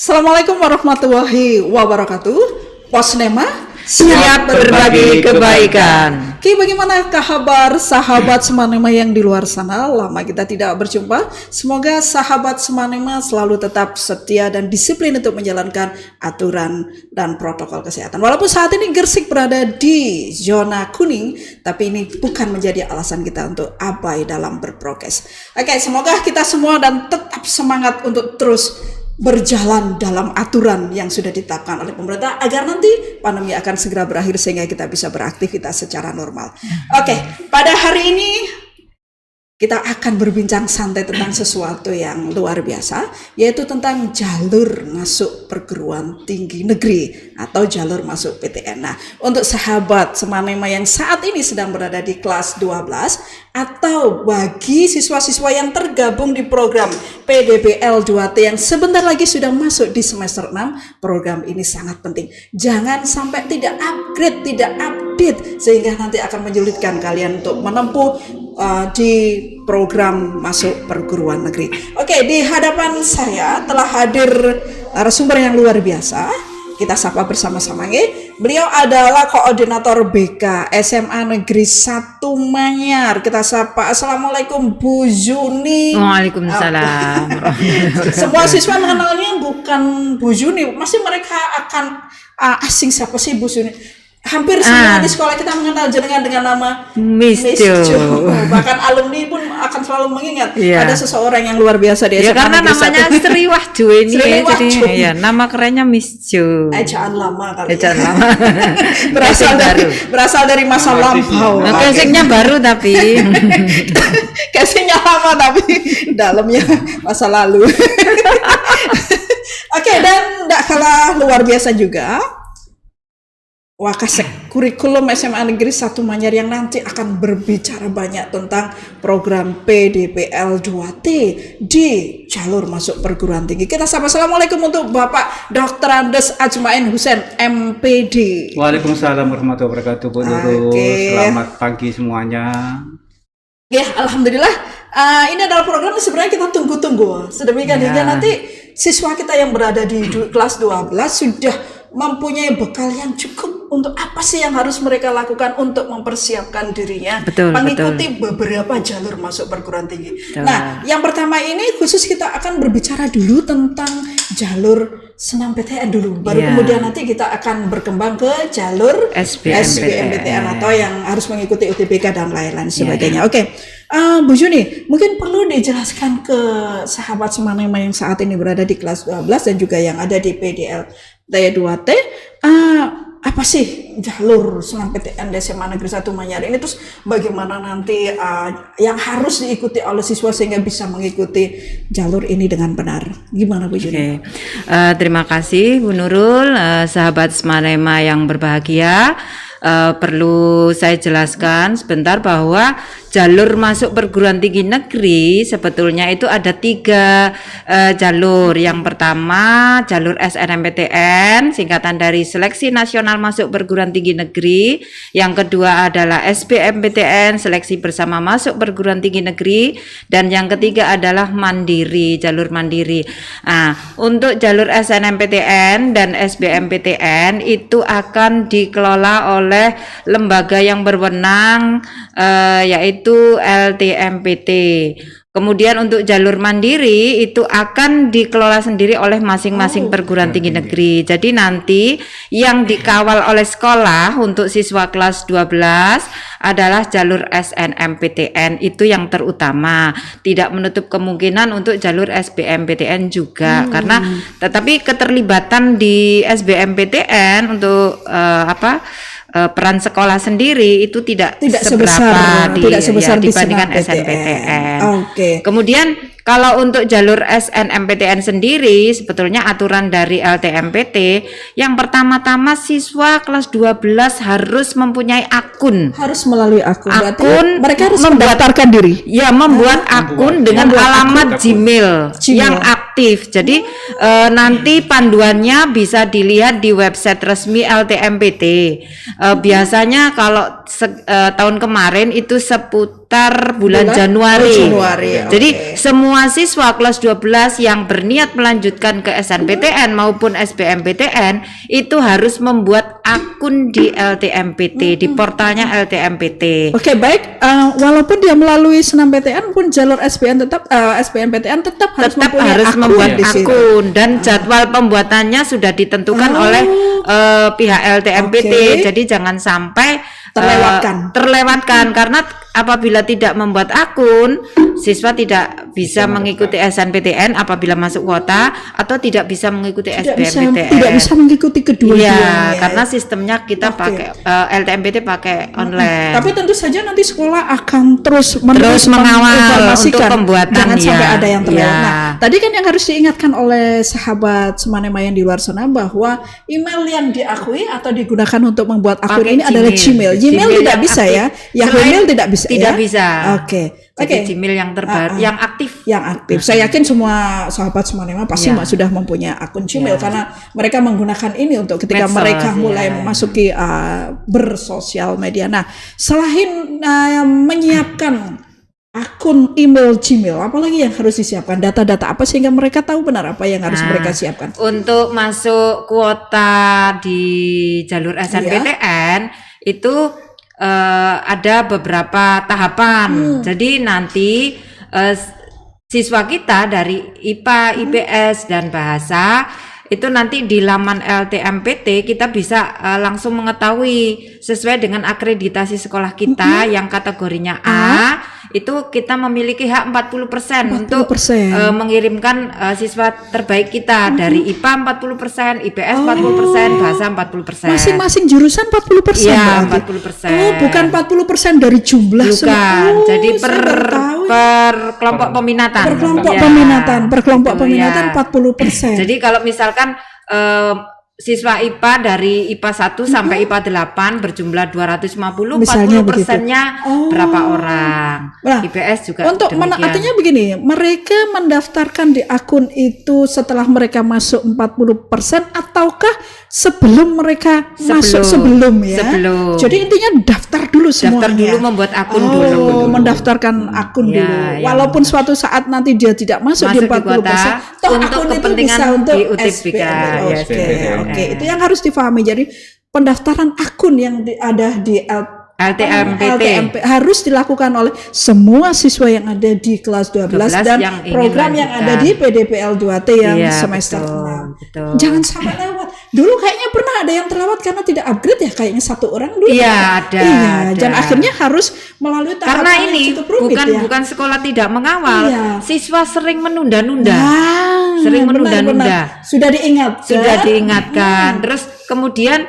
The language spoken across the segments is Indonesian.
Assalamualaikum warahmatullahi wabarakatuh. Posnema Siap berbagi kebaikan. Oke, bagaimana kabar sahabat Semanema yang di luar sana? Lama kita tidak berjumpa. Semoga sahabat Semanema selalu tetap setia dan disiplin untuk menjalankan aturan dan protokol kesehatan. Walaupun saat ini Gresik berada di zona kuning, tapi ini bukan menjadi alasan kita untuk abai dalam berprokes. Oke, semoga kita semua dan tetap semangat untuk terus berjalan dalam aturan yang sudah ditetapkan oleh pemerintah agar nanti pandemi akan segera berakhir sehingga kita bisa beraktivitas secara normal. Oke, pada hari ini kita akan berbincang santai tentang sesuatu yang luar biasa, yaitu tentang jalur masuk perguruan tinggi negeri atau jalur masuk PTN. Nah, untuk sahabat Semanema yang saat ini sedang berada di kelas 12 atau bagi siswa-siswa yang tergabung di program PDBL 2T yang sebentar lagi sudah masuk di semester 6, program ini sangat penting. Jangan sampai tidak upgrade, tidak update sehingga nanti akan menyulitkan kalian untuk menempuh di program masuk perguruan negeri. Oke, di hadapan saya telah hadir narasumber yang luar biasa. Kita sapa bersama-sama nggih. Beliau adalah koordinator BK SMA Negeri 1 Manyar. Kita sapa. Assalamualaikum Bu Juni. Waalaikumsalam. Semua siswa mengenalnya bukan Bu Juni. Masih mereka akan asing siapa sih Bu Juni? Hampir semua di sekolah kita mengenal jenengan dengan nama Miss Jo. Bahkan alumni pun akan selalu mengingat ada seseorang yang luar biasa di SMA karena Negeri namanya 1. Sri Wahjo ini Sri jadi Wahjo. ya nama kerennya Miss Jo. Ejaan lama kali. Ejaan lama. berasal dari masa lampau. Casingnya baru tapi casingnya lama tapi dalamnya masa lalu. Oke, dan tidak kalah luar biasa juga Wakasek kurikulum SMA Negeri 1 Manyar yang nanti akan berbicara banyak tentang program PDBL 2T di jalur masuk perguruan tinggi. Kita sapa. Assalamualaikum untuk Bapak Dr. Andes Ajmain Husain MPD. Waalaikumsalam warahmatullahi wabarakatuh Bu Nurul. Selamat pagi semuanya. Ya, alhamdulillah. Ini adalah program yang sebenarnya kita tunggu-tunggu. Sedemikian hingga nanti siswa kita yang berada di kelas 12 sudah mempunyai bekal yang cukup untuk apa sih yang harus mereka lakukan untuk mempersiapkan dirinya mengikuti beberapa jalur masuk perguruan tinggi. Nah, yang pertama ini khusus kita akan berbicara dulu tentang jalur SNMPTN dulu, baru kemudian nanti kita akan berkembang ke jalur SBMPTN atau yang harus mengikuti UTBK dan lain-lain sebagainya. Oke. Bu Juni, mungkin perlu dijelaskan ke sahabat Semanema yang saat ini berada di kelas 12 dan juga yang ada di PDL 2T, apa sih jalur SNMPTN SMA Negeri 1 Manyar ini, terus bagaimana nanti yang harus diikuti oleh siswa sehingga bisa mengikuti jalur ini dengan benar. Gimana Bu Juni? Terima kasih Bu Nurul, sahabat Semanema yang berbahagia. Perlu saya jelaskan sebentar bahwa jalur masuk perguruan tinggi negeri sebetulnya itu ada 3 jalur. Yang pertama jalur SNMPTN, singkatan dari Seleksi Nasional Masuk Perguruan Tinggi Negeri. Yang kedua adalah SBMPTN, Seleksi Bersama Masuk Perguruan Tinggi Negeri. Dan yang ketiga adalah mandiri, jalur mandiri. Untuk jalur SNMPTN dan SBMPTN itu akan dikelola oleh lembaga yang berwenang, yaitu LTMPT. Kemudian untuk jalur mandiri itu akan dikelola sendiri oleh masing-masing perguruan tinggi negeri. Jadi nanti yang dikawal oleh sekolah untuk siswa kelas 12 adalah jalur SNMPTN, itu yang terutama. Tidak menutup kemungkinan untuk jalur SBMPTN juga, karena tetapi keterlibatan di SBMPTN untuk peran sekolah sendiri itu tidak sebesar dibandingkan SNMPTN. Kemudian kalau untuk jalur SNMPTN sendiri sebetulnya aturan dari LTMPT yang pertama-tama siswa kelas 12 harus mempunyai akun. Harus melalui akun. Berarti mereka harus mendaftarkan diri. Ya, membuat akun dengan alamat Gmail yang aktif. Jadi nanti panduannya bisa dilihat di website resmi LTMPT. Biasanya kalau tahun kemarin itu seputar sekitar bulan Januari. Januari, Jadi semua siswa kelas 12 yang berniat melanjutkan ke SNPTN maupun SBMPTN itu harus membuat akun di LTMPT, di portalnya LTMPT. Oke, baik. Walaupun dia melalui SNMPTN pun jalur SBMPTN tetap harus membuat di situ. akun dan jadwal pembuatannya sudah ditentukan oleh pihak LTMPT. Jadi jangan sampai terlewatkan karena apabila tidak membuat akun, siswa tidak bisa mengikuti SNPTN apabila masuk kuota atau tidak bisa mengikuti SBMPTN. Tidak bisa mengikuti kedua-duanya. Karena sistemnya kita pakai LTMPT pakai online. Tapi tentu saja nanti sekolah akan terus mengawal untuk pembuatan. Jangan sampai ada yang terlewat. Nah, tadi kan yang harus diingatkan oleh sahabat Semanema yang di luar sana bahwa email yang diakui atau digunakan untuk membuat akun ini adalah Gmail. Gmail tidak bisa ya. Yahoo Mail tidak bisa. Tidak bisa. Oke. Jadi Gmail yang terbaru, yang aktif. Yang aktif. Saya yakin semua sahabat Semanema pasti sudah mempunyai akun Gmail karena mereka menggunakan ini untuk ketika mereka mulai memasuki bersosial media. Nah, selain menyiapkan akun email Gmail, apalagi yang harus disiapkan? Data-data apa sehingga mereka tahu benar apa yang harus mereka siapkan? Untuk masuk kuota di jalur SNPTN itu ada beberapa tahapan. Jadi nanti siswa kita dari IPA, IPS dan bahasa itu nanti di laman LTMPT kita bisa langsung mengetahui sesuai dengan akreditasi sekolah kita yang kategorinya A. Itu kita memiliki hak 40% untuk mengirimkan siswa terbaik kita dari IPA 40%, IPS 40%, bahasa 40%. Masing-masing jurusan 40%. Iya, 40%. Oh, bukan 40% dari jumlah semua. Jadi per kelompok peminatan. Per kelompok peminatan 40%. Jadi kalau misalkan siswa IPA dari IPA 1 sampai IPA 8 berjumlah 250, 40%-nya berapa orang? Nah, IPS juga untuk artinya begini, mereka mendaftarkan di akun itu setelah mereka masuk 40% ataukah sebelum mereka masuk sebelum ya? Sebelum. Jadi intinya daftar dulu semuanya. Daftar dulu, membuat akun dulu. Mendaftarkan akun dulu. Walaupun suatu saat nanti dia tidak masuk di 40%, toh untuk akun kepentingan itu bisa untuk di UTBK. Oke, itu yang harus difahami. Jadi pendaftaran akun yang ada di LTMPT harus dilakukan oleh semua siswa yang ada di kelas 12 dan program yang ada di PDPL 2T yang semester 6. Jangan sampai lewat. Dulu kayaknya pernah ada yang terlewat karena tidak upgrade ya, kayaknya satu orang dulu. Ada. Dan akhirnya harus melalui tahapan karena ini yang cukup rumit bukan sekolah tidak mengawal, siswa sering menunda-nunda. Sering menunda-nunda. Sudah diingatkan. Terus kemudian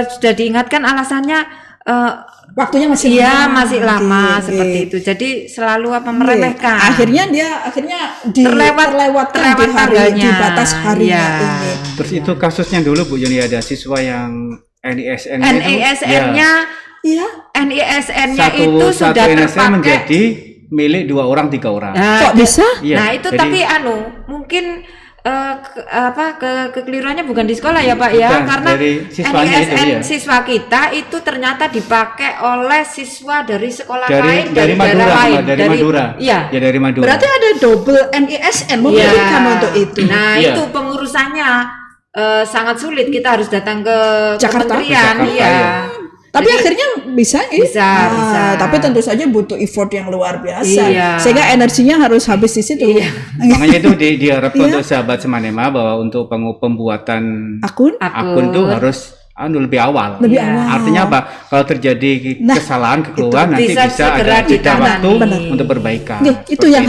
sudah diingatkan alasannya waktunya masih lama seperti itu. Jadi selalu meremehkan. Akhirnya terlewatkan di batas harinya ini. Terus itu kasusnya dulu Bu Yuni, ada siswa yang NISN-nya itu sudah terpakai menjadi milik 2 orang 3 orang. Kok bisa? Nah, itu jadi, tapi mungkin kekeliruannya bukan di sekolah ya Pak ya, karena NISN siswa kita itu ternyata dipakai oleh siswa dari sekolah lain dari Madura. Iya. Ya dari Madura. Berarti ada double NISN memberikan untuk itu. Nah, itu pengurusannya sangat sulit, kita harus datang ke kementerian. Tapi akhirnya bisa. Tapi tentu saja butuh effort yang luar biasa. Sehingga energinya harus habis di situ. Makanya itu diharapkan untuk sahabat Semanema bahwa untuk pembuatan akun itu harus lebih awal. Artinya apa? Kalau terjadi kesalahan, kekeliruan, nanti bisa ada jeda waktu untuk perbaikan. Itu yang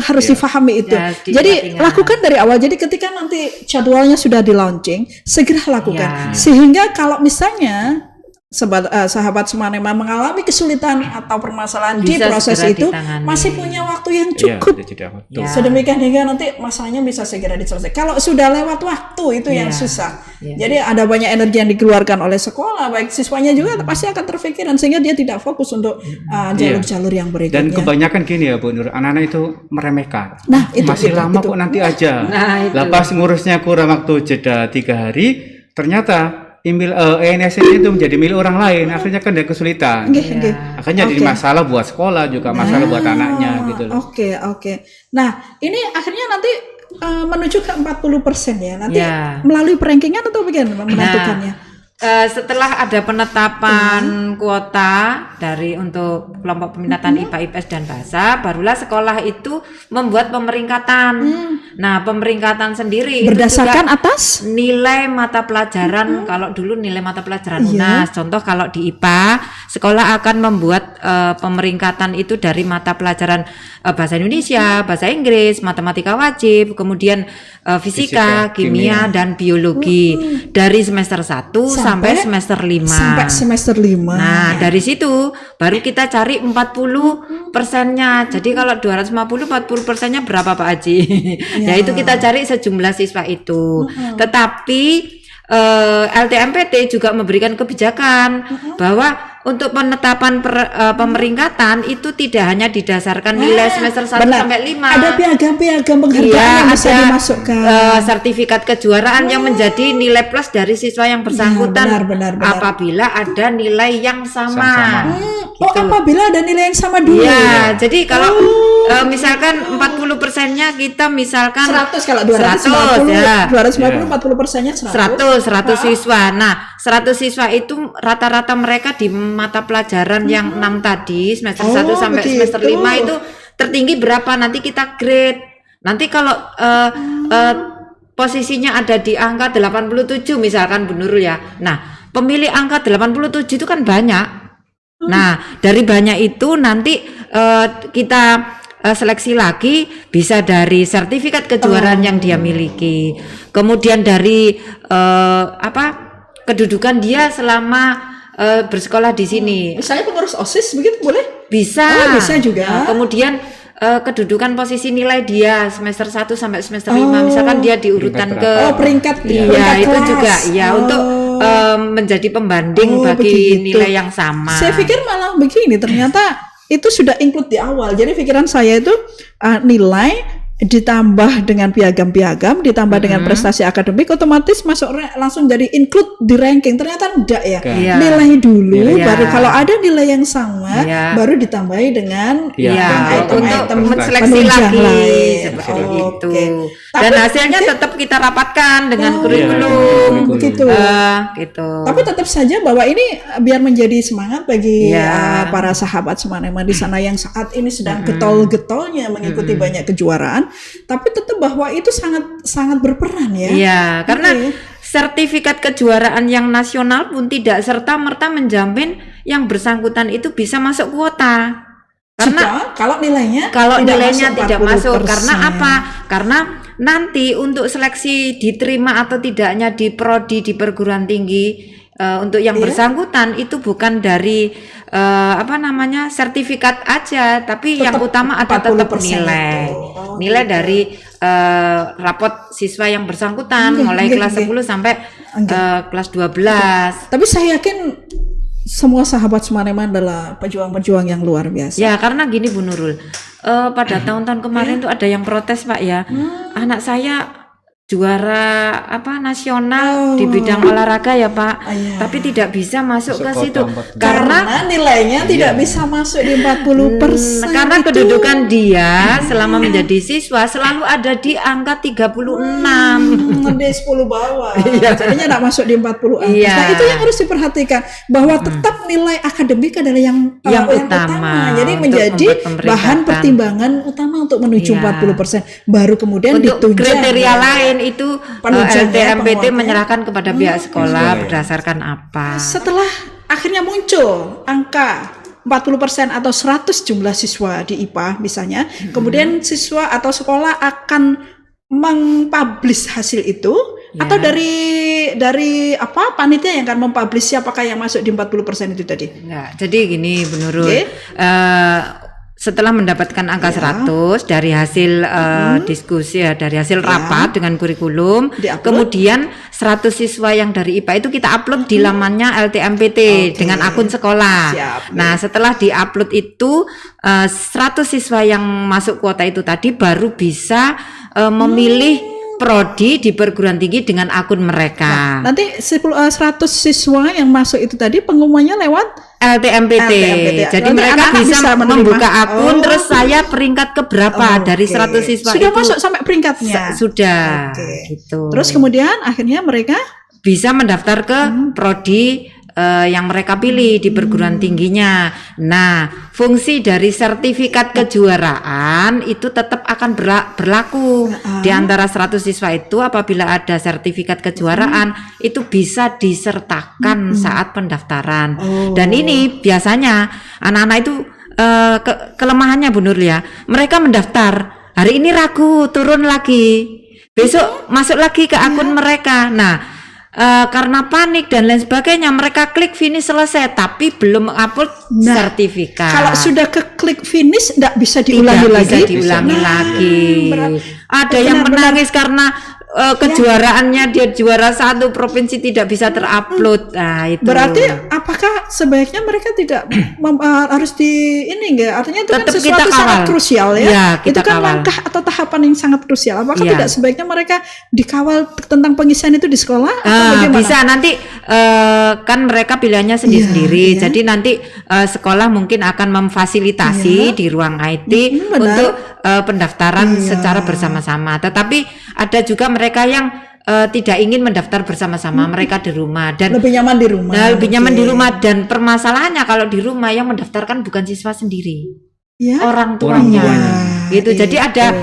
harus difahami itu. Jadi lakukan dari awal. Jadi ketika nanti jadwalnya sudah di launching, segera lakukan. Sehingga kalau misalnya sahabat Semanema mengalami kesulitan atau permasalahan di proses itu, masih punya waktu yang cukup. Sedemikian hingga nanti masalahnya bisa segera diselesaikan. Kalau sudah lewat waktu itu yang susah. Jadi ada banyak energi yang dikeluarkan oleh sekolah, baik siswanya juga pasti akan terpikiran sehingga dia tidak fokus untuk jalur-jalur yang berikutnya. Dan kebanyakan gini ya Bu Nur, anak-anak itu meremehkan. Masih lama kok nanti aja. Pas ngurusnya kurang waktu jeda 3 hari, ternyata email ENSN itu menjadi milik orang lain, akhirnya kan ada kesulitan. Akhirnya jadi masalah buat sekolah juga, masalah buat anaknya gitu loh. Oke. Nah, ini akhirnya nanti menuju ke 40% ya. Nanti melalui perankingan atau bagaimana menentukannya? Setelah ada penetapan kuota dari untuk kelompok peminatan IPA, IPS dan bahasa, barulah sekolah itu membuat pemeringkatan. Nah, pemeringkatan sendiri berdasarkan itu juga atas nilai mata pelajaran. Kalau dulu nilai mata pelajaran UNAS, contoh kalau di IPA, sekolah akan membuat pemeringkatan itu dari mata pelajaran bahasa Indonesia, bahasa Inggris, matematika wajib, kemudian fisika, kimia dan biologi dari semester 1 sampai semester 5. Sampai semester 5. Nah, dari situ baru kita cari 40%-nya. Jadi kalau 250, 40%-nya berapa Pak Haji? Ya itu kita cari sejumlah siswa itu. Tetapi LTMPT juga memberikan kebijakan bahwa untuk penetapan pemeringkatan itu tidak hanya didasarkan nilai semester 1 sampai 5. Ada piagam-piagam penghargaan yang bisa dimasukkan. Sertifikat kejuaraan yang menjadi nilai plus dari siswa yang bersangkutan benar. apabila ada nilai yang sama. Oh, apabila ada nilai yang sama dulu. Ya, jadi kalau misalkan 40%-nya kita misalkan 100 kalau 250 ya. 250 40%-nya 100 siswa. Nah, 100 siswa itu rata-rata mereka di mata pelajaran yang 6 tadi, semester 1 sampai semester 5 itu tertinggi berapa, nanti kita grade. Nanti kalau posisinya ada di angka 87 misalkan Bu Nurul ya. Nah, pemilih angka 87 itu kan banyak. Nah, dari banyak itu nanti kita seleksi lagi, bisa dari sertifikat kejuaraan yang dia miliki, kemudian dari kedudukan dia selama bersekolah di sini. Saya pengurus OSIS begitu boleh? Bisa. Bisa juga. Nah, kemudian kedudukan posisi nilai dia semester 1 sampai semester 5, misalkan dia diurutan peringkat itu kelas. Juga ya untuk menjadi pembanding bagi nilai yang sama. Saya pikir malah begini, ternyata itu sudah include di awal. Jadi pikiran saya itu nilai ditambah dengan piagam-piagam, ditambah dengan prestasi akademik, otomatis masuk langsung jadi include di ranking. Ternyata enggak ya. Nilai dulu, baru kalau ada nilai yang sama, baru ditambahi dengan item-item seleksi lagi seperti itu. Dan hasilnya tetap kita rapatkan dengan kurikulum. Gitu. Tapi tetap saja bahwa ini biar menjadi semangat bagi para sahabat Semanema di sana yang saat ini sedang getol-getolnya mengikuti banyak kejuaraan. Tapi tetap bahwa itu sangat berperan ya. Iya, karena sertifikat kejuaraan yang nasional pun tidak serta-merta menjamin yang bersangkutan itu bisa masuk kuota. Karena kalau nilainya tidak masuk. Karena apa? Karena nanti untuk seleksi diterima atau tidaknya di prodi di perguruan tinggi untuk yang bersangkutan itu bukan dari sertifikat aja, tapi tetap yang utama ada tetap nilai. Nilai dari rapot siswa yang bersangkutan mulai kelas 10 sampai kelas 12. Tapi saya yakin semua sahabat Semanema adalah pejuang-pejuang yang luar biasa. Ya, karena gini Bu Nurul, pada tahun-tahun kemarin tuh ada yang protes Pak ya. Anak saya juara nasional di bidang olahraga ya Pak, tapi tidak bisa masuk ke situ karena nilainya tidak bisa masuk di 40%. Karena kedudukan dia selama menjadi siswa selalu ada di angka 36. Di 10 bawah. Jadinya tidak masuk di 40 atas. Nah, itu yang harus diperhatikan bahwa tetap nilai akademik adalah yang utama. Jadi menjadi bahan pertimbangan utama untuk menuju 40%. Baru kemudian untuk ditunjang kriteria lain itu LTMPT menyerahkan kepada pihak sekolah berdasarkan apa. Setelah akhirnya muncul angka 40% atau 100 jumlah siswa di IPA misalnya, kemudian siswa atau sekolah akan mempublish hasil itu atau dari panitia yang akan mempublish siapakah yang masuk di 40% itu tadi? Enggak. Jadi gini Bu Nurul, setelah mendapatkan angka 100 dari hasil diskusi dari hasil rapat dengan kurikulum, kemudian 100 siswa yang dari IPA itu kita upload di lamannya LTMPT dengan akun sekolah. Nah, setelah diupload itu 100 siswa yang masuk kuota itu tadi baru bisa memilih prodi di perguruan tinggi dengan akun mereka. Nanti 100 siswa yang masuk itu tadi pengumumannya lewat LTMPT. Jadi nanti mereka anak bisa membuka akun, terus saya peringkat keberapa dari 100 siswa sudah itu. masuk sampai peringkatnya. Sudah. Gitu. Terus kemudian akhirnya mereka bisa mendaftar ke prodi yang mereka pilih di perguruan tingginya. Nah, fungsi dari sertifikat kejuaraan itu tetap akan berlaku di antara 100 siswa itu. Apabila ada sertifikat kejuaraan itu bisa disertakan saat pendaftaran. Dan ini biasanya anak-anak itu kelemahannya Bu Nurul ya, mereka mendaftar hari ini ragu, turun lagi, besok masuk lagi ke akun mereka. Nah, karena panik dan lain sebagainya, mereka klik finish selesai tapi belum upload sertifikat. Kalau sudah ke klik finish tidak bisa diulangi lagi. Bisa diulangi lagi. Ada yang menangis karena kejuaraannya dia juara 1 provinsi tidak bisa terupload. Nah, itu. Berarti apakah sebaiknya mereka tidak harus di ini enggak? Artinya itu tetap kan sesuatu sangat krusial ya. Ya, itu kan kawal. langkah atau tahapan yang sangat krusial. Apakah tidak sebaiknya mereka dikawal tentang pengisian itu di sekolah atau bagaimana? Bisa nanti kan mereka pilihannya sendiri-sendiri. Jadi nanti sekolah mungkin akan memfasilitasi di ruang IT untuk pendaftaran secara bersama-sama. Tetapi ada juga mereka yang tidak ingin mendaftar bersama-sama, mereka di rumah dan lebih nyaman di rumah. Nah, lebih nyaman di rumah, dan permasalahannya kalau di rumah yang mendaftarkan bukan siswa sendiri, orang tuanya. Gitu. Jadi ada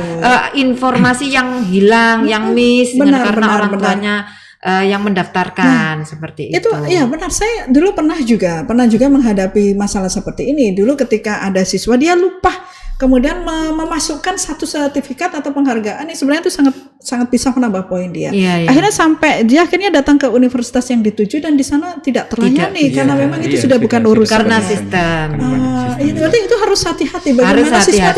informasi yang hilang, yang miss karena orang tuanya yang mendaftarkan seperti itu. Iya benar, saya dulu pernah juga menghadapi masalah seperti ini. Dulu ketika ada siswa dia lupa kemudian memasukkan satu sertifikat atau penghargaan yang sebenarnya itu sangat bisa menambah poin dia. Akhirnya sampai dia akhirnya datang ke universitas yang dituju dan di sana tidak terlayani karena memang itu sudah bukan urusan. Karena sistem. Berarti itu harus hati-hati bagaimana siswa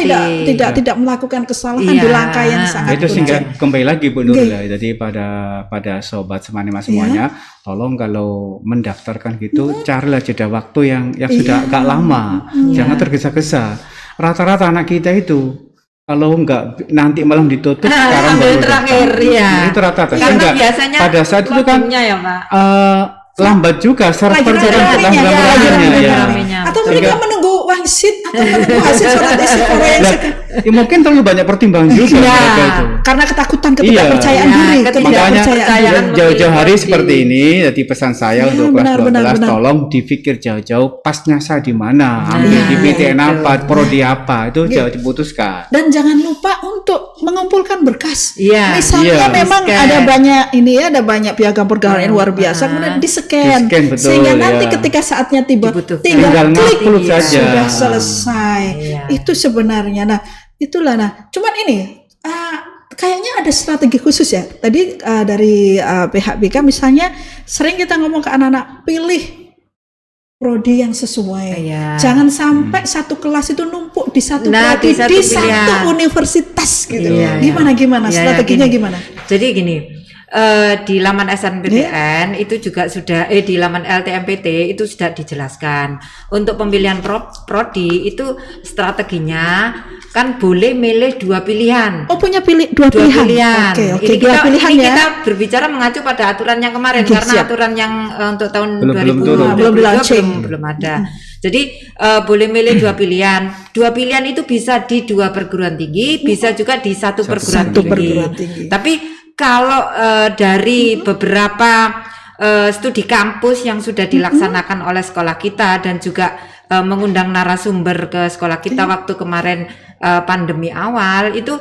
tidak melakukan kesalahan di langkah yang sangat. Itu sehingga kembali lagi Bu Nurul ya. Jadi pada sobat Semanema semuanya, tolong kalau mendaftarkan gitu carilah jeda waktu yang sudah agak lama. Jangan tergesa-gesa. Rata-rata anak kita itu kalau enggak nanti malam ditutup sekarang baru terakhir itu rata-rata. Karena biasanya pada saat itu kan ya, Pak. Lambat juga server rame-ramenya. Atau mereka menunggu wangsit atau menunggu hasil surat isi forensik. Ya, mungkin terlalu banyak pertimbangan juga mereka itu. Karena ketakutan, ketidakpercayaan diri, ketidakpercayaan jauh-jauh hari seperti ini. Jadi pesan saya untuk kelas 12 tolong dipikir jauh-jauh pas nyasar di mana, ambil di PTN apa, prodi apa, itu jauh diputuskan. Dan jangan lupa untuk mengumpulkan berkas. Misalnya memang ada banyak piagam pergaulan yang luar biasa, kemudian di-scan sehingga nanti ketika saatnya tiba tinggal klik saja sudah selesai. Itu sebenarnya. Nah, itulah. Cuman ini kayaknya ada strategi khusus ya. Tadi dari pihak BK misalnya sering kita ngomong ke anak-anak, pilih prodi yang sesuai. Jangan sampai satu kelas itu numpuk di satu prodi di satu universitas gitu. Gimana strateginya gimana? Jadi gini, di laman SNMPTN itu juga sudah di laman LTMPT itu sudah dijelaskan untuk pemilihan prodi itu strateginya kan boleh milih 2 pilihan. Punya dua pilihan. Oke. Kita berbicara mengacu pada aturan yang kemarin karena aturan yang untuk tahun 2020 belum ada. Jadi boleh milih 2 pilihan. 2 pilihan itu bisa di 2 perguruan tinggi, bisa juga di satu perguruan tinggi. Tapi kalau dari beberapa studi kampus yang sudah dilaksanakan oleh sekolah kita dan juga mengundang narasumber ke sekolah kita waktu kemarin pandemi awal itu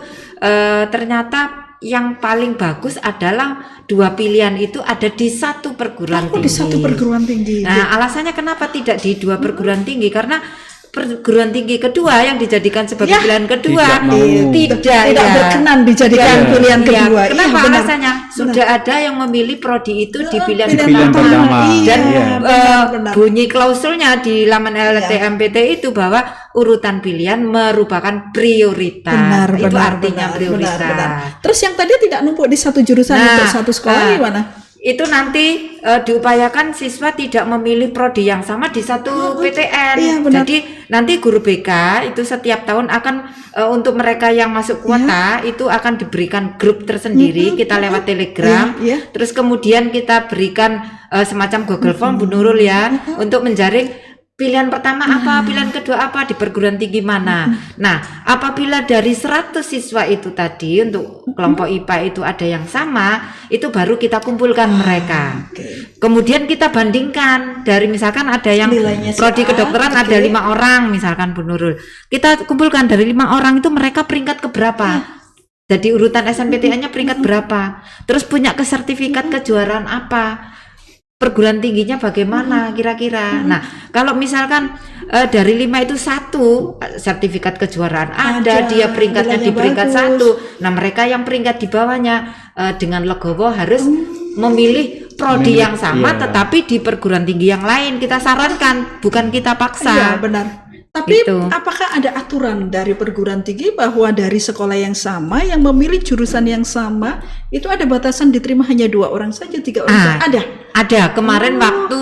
ternyata yang paling bagus adalah 2 pilihan itu ada di satu perguruan tinggi. Di satu perguruan tinggi. Nah, alasannya kenapa tidak di 2 perguruan tinggi? Karena perguruan tinggi kedua yang dijadikan sebagai pilihan kedua tidak berkenan dijadikan pilihan kedua. Kenapa alasannya? Sudah ada yang memilih prodi itu di pilihan pertama. Dan bunyi klausulnya di laman LTMPT itu bahwa urutan pilihan merupakan prioritas. Itu artinya prioritas. Terus yang tadi tidak numpuk di satu jurusan untuk satu sekolah gimana? itu nanti diupayakan siswa tidak memilih prodi yang sama di satu PTN. Iya, benar. Jadi nanti guru BK itu setiap tahun akan untuk mereka yang masuk kuota itu akan diberikan grup tersendiri, kita lewat Telegram. Terus kemudian kita berikan semacam Google Form Bu Nurul ya, untuk menjaring pilihan pertama apa, pilihan kedua apa, di perguruan tinggi mana. Nah, apabila dari 100 siswa itu tadi untuk kelompok IPA itu ada yang sama, itu baru kita kumpulkan mereka. Kemudian kita bandingkan dari misalkan ada yang prodi kedokteran ada 5 orang misalkan Bu Nurul. Kita kumpulkan dari 5 orang itu mereka peringkat keberapa? Jadi urutan SNPTN-nya peringkat berapa? Terus punya sertifikat kejuaraan apa? Perguruan tingginya bagaimana kira-kira. Nah, kalau misalkan dari 5 itu 1 sertifikat kejuaraan ada, dia peringkatnya di peringkat 1. Nah, mereka yang peringkat di bawahnya dengan legowo harus memilih prodi yang sama tetapi di perguruan tinggi yang lain. Kita sarankan, bukan kita paksa. Iya, benar. Tapi apakah ada aturan dari perguruan tinggi bahwa dari sekolah yang sama yang memilih jurusan yang sama itu ada batasan diterima hanya 2 orang saja, 3 orang saja? Ada. Kemarin waktu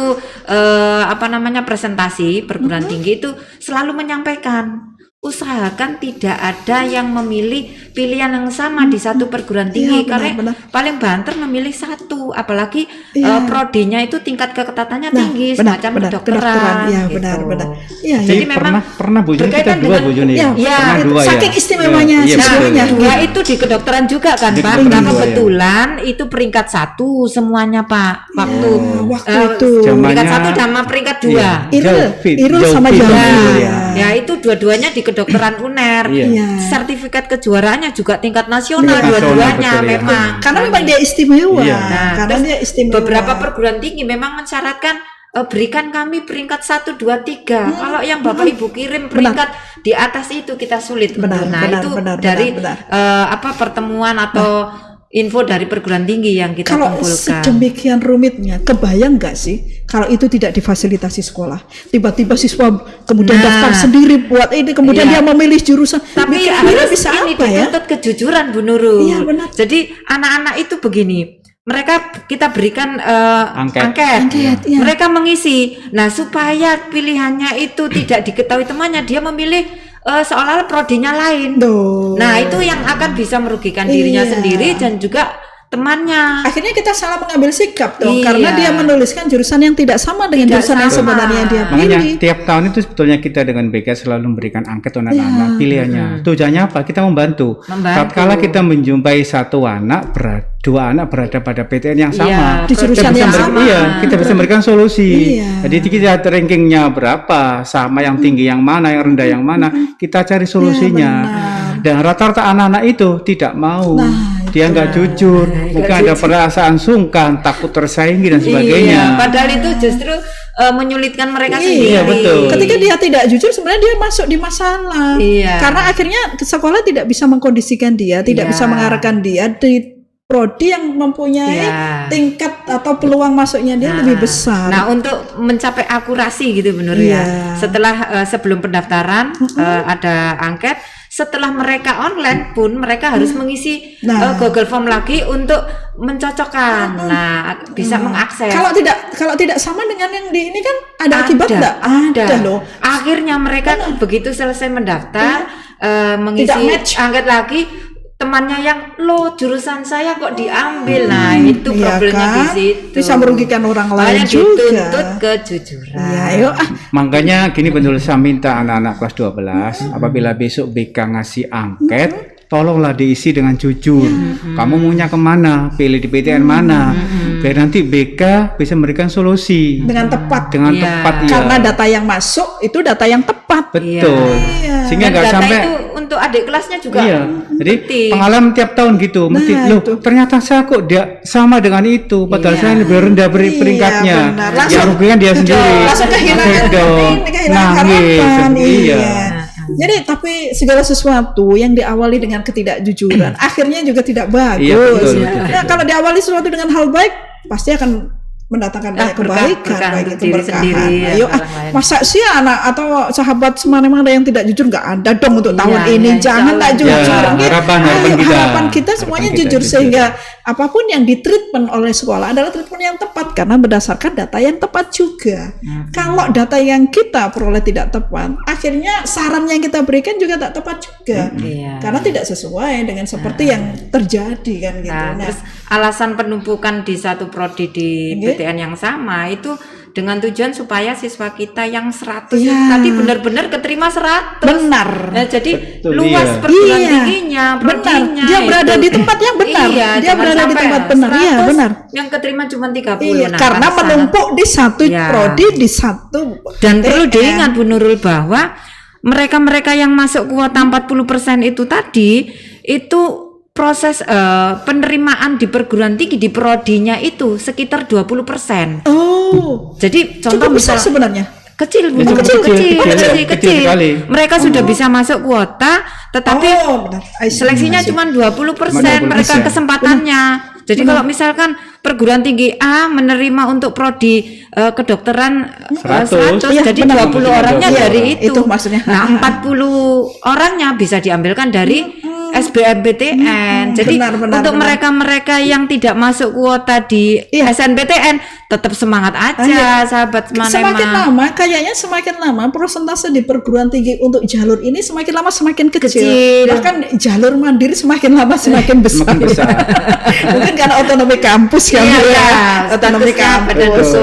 presentasi perguruan tinggi itu selalu menyampaikan, usahakan tidak ada yang memilih pilihan yang sama di satu perguruan tinggi, karena paling banter memilih 1, apalagi prodinya itu tingkat keketatannya tinggi, semacam kedokteran. Iya, gitu. benar. Jadi memang pernah Bu Juni, kita 2 Bu Juni. Pernah 2 saking istimewanya siswanya. Itu di kedokteran juga kan Pak. Nah, kebetulan itu peringkat 1 semuanya Pak. Waktu itu peringkat 1 sama peringkat 2. Irul sama Jawa. Ya, itu dua-duanya di kedokteran UNER. Sertifikat kejuaraannya juga tingkat nasional, dua-duanya memang. Karena memang dia istimewa. Karena dia istimewa. Beberapa perguruan tinggi memang mensyaratkan berikan kami peringkat 1, 2, 3. Kalau yang Bapak Ibu kirim peringkat di atas itu kita sulit. Dari pertemuan atau info dari perguruan tinggi yang kita kumpulkan. Kalau sedemikian rumitnya, kebayang nggak sih kalau itu tidak difasilitasi sekolah? Tiba-tiba siswa kemudian daftar sendiri buat ini, kemudian dia memilih jurusan. Tapi bisa ini apa ya? dituntut kejujuran Bu Nurul. Iya, benar. Jadi anak-anak itu begini, mereka kita berikan angket. Mereka mengisi. Nah, supaya pilihannya itu tidak diketahui temannya, dia memilih seolah-olah prodinya lain. Nah, itu yang akan bisa merugikan dirinya sendiri dan juga temannya. Akhirnya kita salah mengambil sikap dong, karena dia menuliskan jurusan yang tidak sama dengan jurusan yang sebenarnya dia pilih. Makanya tiap tahun itu sebetulnya kita dengan BK selalu memberikan angket untuk anak-anak pilihannya. Tujuannya apa? Kita membantu. Tatkala kita menjumpai 2 anak berada pada PTN yang sama, di jurusan yang sama, kita bisa memberikan solusi. Jadi kita rankingnya berapa, sama yang tinggi yang mana, yang rendah yang mana, kita cari solusinya. Dan rata-rata anak-anak itu tidak mau, dia nggak jujur, mungkin ada perasaan sungkan, takut tersaingi dan sebagainya. Padahal itu justru menyulitkan mereka sendiri. Iya, betul. Ketika dia tidak jujur, sebenarnya dia masuk di masalah. Karena akhirnya sekolah tidak bisa mengkondisikan dia, tidak bisa mengarahkan dia di prodi yang mempunyai tingkat atau peluang masuknya dia lebih besar. Nah, untuk mencapai akurasi gitu benar ya. Setelah sebelum pendaftaran ada angket, setelah mereka online pun mereka harus mengisi Google Form lagi untuk mencocokkan. Nah, bisa mengakses. Kalau tidak sama dengan yang di ini kan ada akibat enggak? Ada loh. Akhirnya mereka begitu selesai mendaftar mengisi angket lagi, temannya yang jurusan saya kok diambil. Nah, itu problemnya di situ. Bisa merugikan orang lain juga. Dituntut kejujuran. Makanya gini betul, saya minta anak-anak kelas 12 apabila besok BK ngasih angket, tolonglah diisi dengan jujur. Kamu maunya kemana? Pilih di PTN mana? Biar nanti BK bisa memberikan solusi dengan tepat. Karena data yang masuk itu data yang tepat. Betul. Sehingga nggak sampai itu untuk adik kelasnya juga. Jadi pengalaman tiap tahun gitu. Ternyata saya kok dia sama dengan itu, padahal saya lebih rendah peringkatnya. Ya rugikan dia sendiri. Langsung kehilangan harapan. Jadi tapi segala sesuatu yang diawali dengan ketidakjujuran akhirnya juga tidak bagus. Nah, kalau diawali sesuatu dengan hal baik pasti akan mendatangkan banyak kebaikan, baik itu keberkahan. Ayo, masa sih anak atau sahabat semana-mana yang tidak jujur? Nggak ada dong untuk tahun ini. Jangan tak jujur. Harapan kita semuanya jujur sehingga apapun yang ditreatment oleh sekolah adalah treatment yang tepat karena berdasarkan data yang tepat juga. Kalau data yang kita peroleh tidak tepat, akhirnya saran yang kita berikan juga tak tepat juga. Karena tidak sesuai dengan seperti yang terjadi kan gitu. Terus alasan penumpukan di satu prodi di PTN yang sama itu dengan tujuan supaya siswa kita yang 100 tadi benar-benar keterima 100. Benar. Nah, jadi luas perguruan tingginya, prodinya. Dia berada di tempat yang benar. Dia berada di tempat benar. Iya, benar. Yang keterima cuma 30. Nah, karena menumpuk di satu prodi di satu. Dan perlu diingat Bu Nurul bahwa mereka-mereka yang masuk kuota 40% itu tadi itu proses penerimaan di perguruan tinggi di prodinya itu sekitar 20%. Jadi contoh besar sebenarnya. Kecil. Mereka sudah bisa masuk kuota, tetapi seleksinya cuma 20% mereka kesempatannya. Jadi kalau misalkan perguruan tinggi A menerima untuk prodi kedokteran 100, jadi 20 orangnya dari itu. Maksudnya. Nah, 40 orangnya bisa diambilkan dari SBMPTN. Jadi untuk mereka-mereka yang tidak masuk kuota di SNPTN tetap semangat aja, sahabat Semanema. Semakin lama persentase di perguruan tinggi untuk jalur ini semakin lama semakin kecil. Bahkan jalur mandiri semakin lama semakin besar. Mungkin karena otonomi kampus kan otonomi kampus.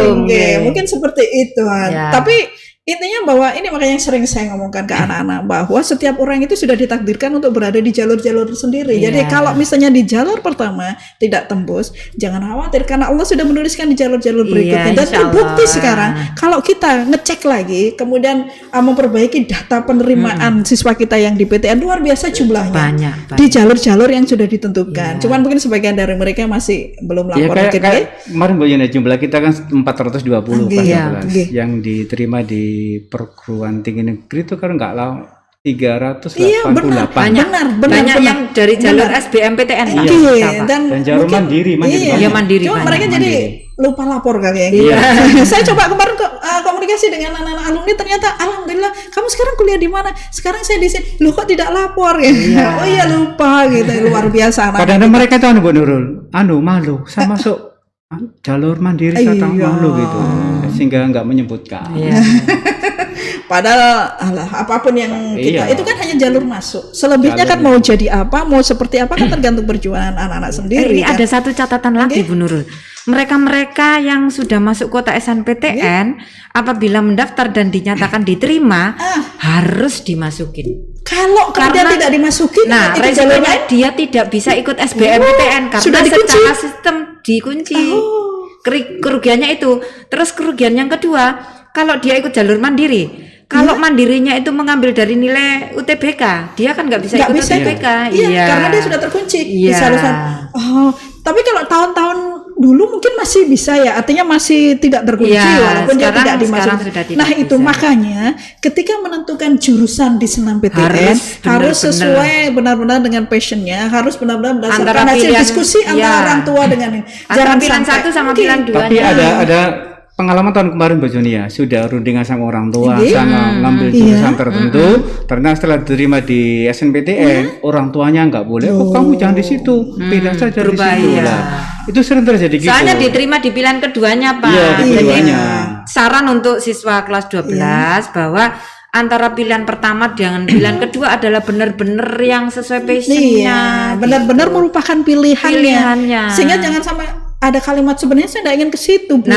Mungkin seperti itu. Tapi intinya bahwa ini makanya sering saya ngomongkan ke anak-anak bahwa setiap orang itu sudah ditakdirkan untuk berada di jalur-jalur sendiri. Jadi kalau misalnya di jalur pertama tidak tembus, jangan khawatir karena Allah sudah menuliskan di jalur-jalur berikutnya. Dan terbukti sekarang kalau kita ngecek lagi kemudian memperbaiki data penerimaan siswa kita yang di PTN luar biasa jumlahnya. Banyak. Di jalur-jalur yang sudah ditentukan. Cuman mungkin sebagian dari mereka masih belum lapor. Kayak kemarin Bu Yuna jumlah kita kan 420 yang diterima di perguruan tinggi negeri itu kan enggak lah 388. Banyak yang dari jalur SBMPTN dan jalur mandiri. Cuma mereka jadi lupa lapor kali ya. Saya coba kemarin komunikasi dengan anak-anak alumni, ternyata alhamdulillah kamu sekarang kuliah di mana? Sekarang saya di sini. Loh kok tidak lapor ya? Oh iya lupa gitu. Luar biasa. Padahal mereka itu Bu Nurul, malu. Saya masuk jalur mandiri saya malu gitu, sehingga nggak menyebutkan. Padahal apapun yang kita itu kan hanya jalur masuk. Selebihnya kan mau jadi apa, mau seperti apa kan tergantung perjuangan anak-anak sendiri. Ini ada satu catatan lagi Bu Nurul. Mereka-mereka yang sudah masuk kuota SNPTN apabila mendaftar dan dinyatakan diterima harus dimasukin. Kalau kemudian tidak dimasukin, resikonya dia tidak bisa ikut SBMPTN karena secara sistem dikunci. Kerugiannya itu. Terus kerugian yang kedua, kalau dia ikut jalur mandiri, kalau mandirinya itu mengambil dari nilai UTBK, dia kan nggak bisa ikut UTBK. Karena dia sudah terkunci. Tapi kalau tahun-tahun dulu mungkin masih bisa ya, artinya masih tidak terkunci walaupun dia tidak dimasukkan. Nah itu makanya ketika menentukan jurusan di senam PTN harus sesuai benar-benar dengan passionnya, harus benar-benar berdasarkan hasil diskusi antara orang tua dengan ini. Jangan pilihan satu sama pilihan dua. Tapi ada pengalaman tahun kemarin Bu Joni ya, sudah rundingan sama orang tua, sama ngambil jurusan tertentu, ternyata setelah diterima di SNPTN, orang tuanya nggak boleh, kamu jangan di situ, pindah saja di situ lah. Itu sering terjadi gitu. Soalnya diterima di pilihan keduanya Pak. Jadi saran untuk siswa kelas 12 bahwa antara pilihan pertama dengan pilihan kedua adalah benar-benar yang sesuai passionnya. Benar-benar merupakan pilihannya. Sehingga jangan sampai ada kalimat sebenarnya saya tidak ingin ke situ Bu.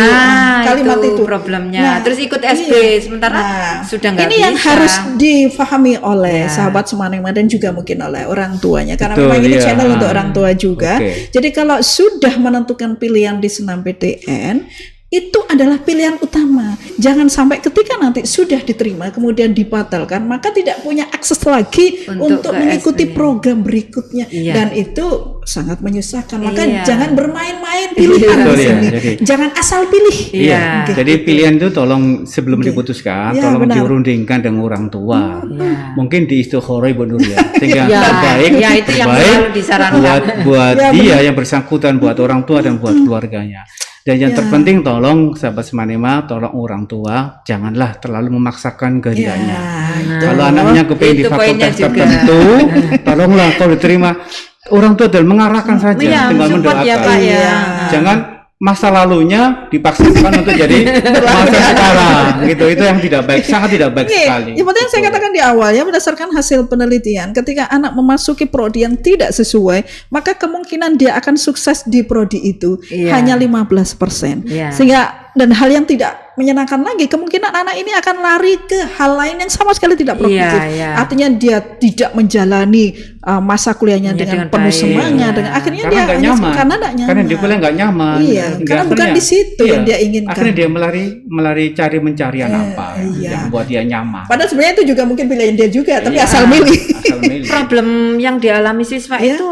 Kalimat itu problemnya. Terus ikut SB sementara sudah nggak bisa. Ini yang harus difahami oleh sahabat Semanema dan juga mungkin oleh orang tuanya karena memang ini channel untuk orang tua juga. Jadi kalau sudah menentukan pilihan di senam PTN itu adalah pilihan utama. Jangan sampai ketika nanti sudah diterima kemudian dibatalkan, maka tidak punya akses lagi untuk mengikuti program berikutnya dan itu sangat menyusahkan. Maka jangan bermain-main pilihan di sini. Jangan asal pilih. Jadi pilihan itu tolong sebelum diputuskan, tolong dirundingkan dengan orang tua. Mungkin di istikharah Bu Nur ya. Sehingga terbaik buat dia yang bersangkutan, buat orang tua dan buat keluarganya. Dan yang terpenting tolong sahabat Semanema, tolong orang tua janganlah terlalu memaksakan kehendaknya. Kalau anaknya kepingin di fakultas tertentu, tolonglah kalau diterima orang tua adalah mengarahkan saja, Iya, tinggal support mendoakan. ya, Pak, ya. Jangan masa lalunya dipaksakan untuk jadi masa sekarang gitu. Itu yang tidak baik, sangat tidak baik sekali. Yang penting saya katakan di awal ya, berdasarkan hasil penelitian, ketika anak memasuki prodi yang tidak sesuai, maka kemungkinan dia akan sukses di prodi itu hanya 15%. Sehingga dan hal yang tidak menyenangkan lagi, kemungkinan anak ini akan lari ke hal lain yang sama sekali tidak produktif. Artinya dia tidak menjalani masa kuliahnya dengan penuh semangat, dengan akhirnya karena dia nyaman. karena dia kuliah nggak nyaman. Iya, karena bukan di situ yang dia inginkan. Akhirnya dia melari cari mencarian apa yang buat dia nyaman. Padahal sebenarnya itu juga mungkin pilihan dia juga, tapi asal milih. Problem yang dialami siswa itu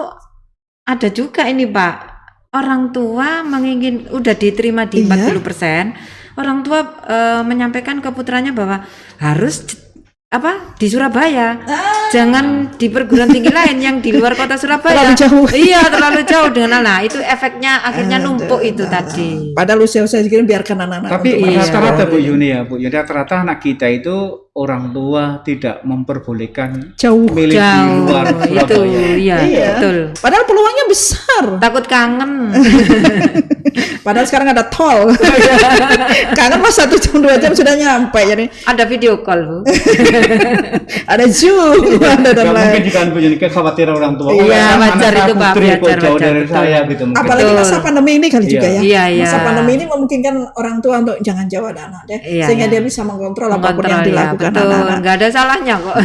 ada juga ini, Pak. Orang tua udah diterima di 40%. Orang tua menyampaikan ke putranya bahwa harus di Surabaya, jangan di perguruan tinggi lain yang di luar kota Surabaya. Terlalu jauh. Iya, terlalu jauh dengan itu efeknya akhirnya numpuk itu tadi. Padahal usia-usia segini biarkan anak-anak. Tapi rata-rata Bu Yuni rata-rata anak kita itu orang tua tidak memperbolehkan milih di luar Surabaya. Iya, betul. Padahal peluangnya besar. Takut kangen. Padahal sekarang ada tol. Kangen mas 1 jam 2 jam sudah nyampe. Jadi ada video call, Bu. ada Zoom. Gak mungkin juga Bu Yuni kekhawatiran orang tua. Iya, wajar itu Pak. Wajar jauh dari saya gitu. Apalagi masa pandemi ini kali juga ya. Iya. Masa pandemi ini memungkinkan orang tua untuk jangan jauh ada anak deh, sehingga dia bisa mengontrol apapun yang dilakukan anak-anak. Nggak ada salahnya kok.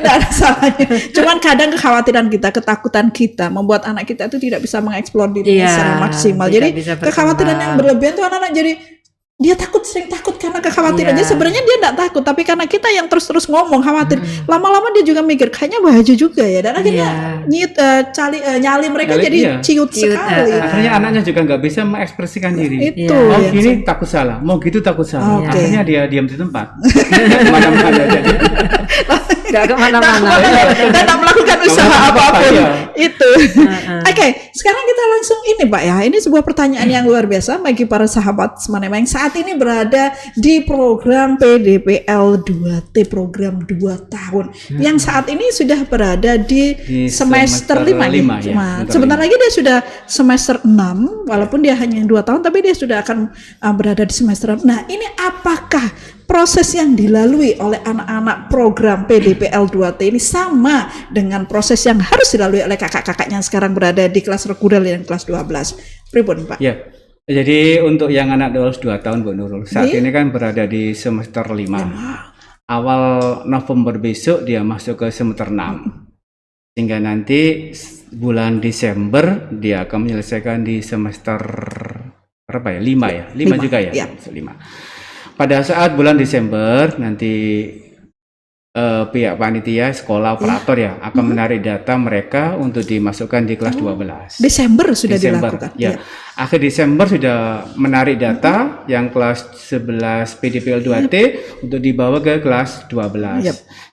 Nggak ada salahnya. Cuman kadang kekhawatiran kita, ketakutan kita membuat anak kita itu tidak bisa mengeksplor dirinya secara maksimal. Jadi kekhawatiran yang berlebihan tuh anak-anak jadi dia sering takut karena kekhawatiran. Jadi sebenarnya dia tidak takut, tapi karena kita yang terus ngomong khawatir, lama-lama dia juga mikir kayaknya bahaya juga ya, dan akhirnya nyali mereka jadi ciut sekali. Akhirnya anaknya juga nggak bisa mengekspresikan diri. Itu mau gini takut salah, mau gitu takut salah. Akhirnya dia diam di tempat. Kemana-mana jadi. Nggak kemana-mana dan tak melakukan usaha apapun itu. Oke, sekarang kita langsung ini Pak ya, ini sebuah pertanyaan yang luar biasa bagi para sahabat Semanema yang saat ini berada di program PDPL 2T, program 2 tahun yang saat ini sudah berada di semester 5 ya. Sebentar lagi dia sudah semester 6, walaupun dia hanya 2 tahun tapi dia sudah akan berada di semester 6. Nah, ini apakah proses yang dilalui oleh anak-anak program PDPL 2T ini sama dengan proses yang harus dilalui oleh kakak-kakaknya yang sekarang berada di kelas reguler yang kelas 12? Pripun Pak? Ya, jadi untuk yang anak 2 tahun Bu Nurul, saat ini kan berada di semester 5. Awal November besok dia masuk ke semester 6. Sehingga nanti bulan Desember dia akan menyelesaikan di semester berapa ya? 5 ya? 5 juga ya? 5. Pada saat bulan Desember nanti pihak panitia sekolah operator akan menarik data mereka untuk dimasukkan di kelas 12. Desember sudah dilakukan. Ya. Akhir Desember sudah menarik data yang kelas 11 PDPL 2T untuk dibawa ke kelas 12.